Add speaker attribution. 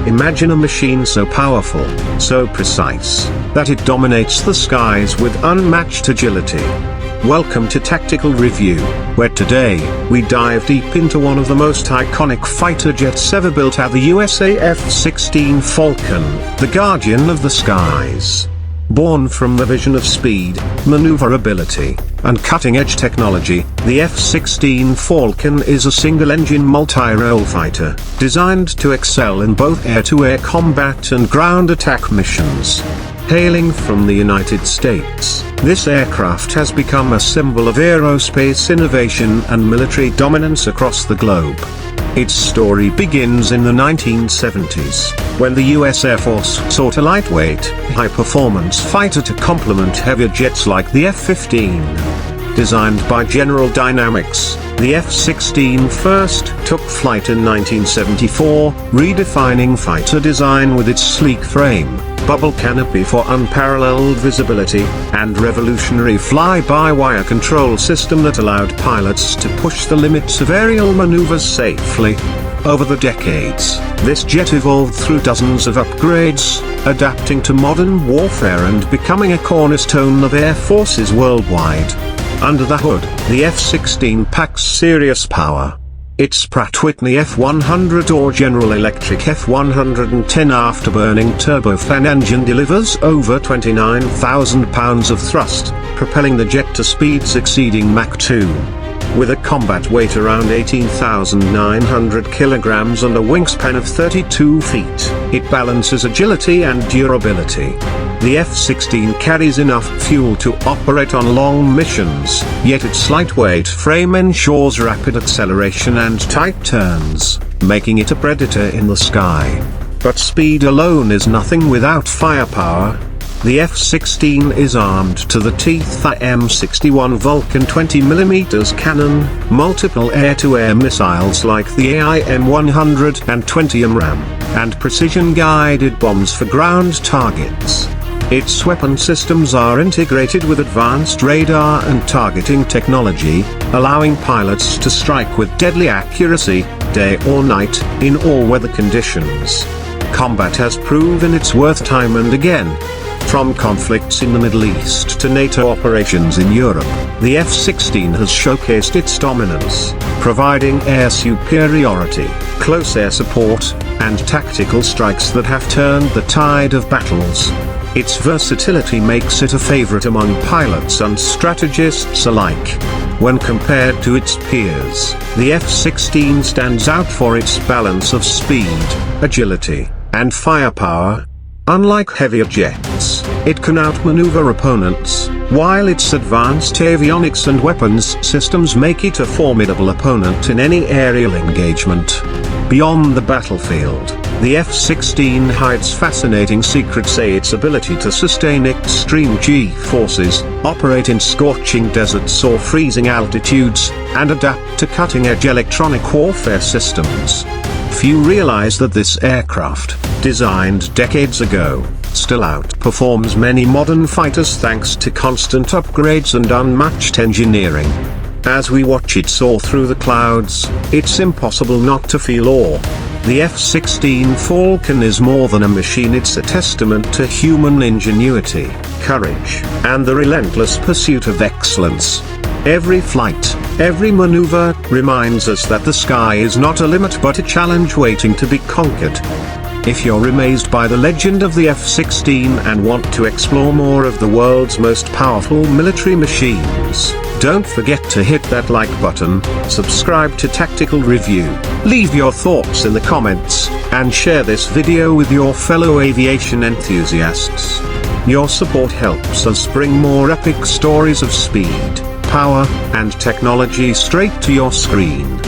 Speaker 1: Imagine a machine so powerful, so precise, that it dominates the skies with unmatched agility. Welcome to Tactical Review, where today, we dive deep into one of the most iconic fighter jets ever built, the USA F-16 Falcon, the guardian of the skies. Born from the vision of speed, maneuverability, and cutting-edge technology, the F-16 Falcon is a single-engine multi-role fighter, designed to excel in both air-to-air combat and ground attack missions. Hailing from the United States, this aircraft has become a symbol of aerospace innovation and military dominance across the globe. Its story begins in the 1970s, when the US Air Force sought a lightweight, high-performance fighter to complement heavier jets like the F-15. Designed by General Dynamics, the F-16 first took flight in 1974, redefining fighter design with its sleek frame, bubble canopy for unparalleled visibility, and revolutionary fly-by-wire control system that allowed pilots to push the limits of aerial maneuvers safely. Over the decades, this jet evolved through dozens of upgrades, adapting to modern warfare and becoming a cornerstone of air forces worldwide. Under the hood, the F-16 packs serious power. Its Pratt & Whitney F100 or General Electric F110 afterburning turbofan engine delivers over 29,000 pounds of thrust, propelling the jet to speeds exceeding Mach 2. With a combat weight around 18,900 kilograms and a wingspan of 32 feet, it balances agility and durability. The F-16 carries enough fuel to operate on long missions, yet its lightweight frame ensures rapid acceleration and tight turns, making it a predator in the sky. But speed alone is nothing without firepower. The F-16 is armed to the teeth by M61 Vulcan 20mm cannon, multiple air-to-air missiles like the AIM-100 and 20 AMRAAM, and precision-guided bombs for ground targets. Its weapon systems are integrated with advanced radar and targeting technology, allowing pilots to strike with deadly accuracy, day or night, in all weather conditions. Combat has proven its worth time and again. From conflicts in the Middle East to NATO operations in Europe, the F-16 has showcased its dominance, providing air superiority, close air support, and tactical strikes that have turned the tide of battles. Its versatility makes it a favorite among pilots and strategists alike. When compared to its peers, the F-16 stands out for its balance of speed, agility, and firepower. Unlike heavier jets, it can outmaneuver opponents, while its advanced avionics and weapons systems make it a formidable opponent in any aerial engagement. Beyond the battlefield, the F-16 hides fascinating secrets, its ability to sustain extreme G-forces, operate in scorching deserts or freezing altitudes, and adapt to cutting-edge electronic warfare systems. Few realize that this aircraft, designed decades ago, still outperforms many modern fighters thanks to constant upgrades and unmatched engineering. As we watch it soar through the clouds, it's impossible not to feel awe. The F-16 Falcon is more than a machine, it's a testament to human ingenuity, courage, and the relentless pursuit of excellence. Every flight, every maneuver, reminds us that the sky is not a limit but a challenge waiting to be conquered. If you're amazed by the legend of the F-16 and want to explore more of the world's most powerful military machines, don't forget to hit that like button, subscribe to Tactical Review, leave your thoughts in the comments, and share this video with your fellow aviation enthusiasts. Your support helps us bring more epic stories of speed, power, and technology straight to your screen.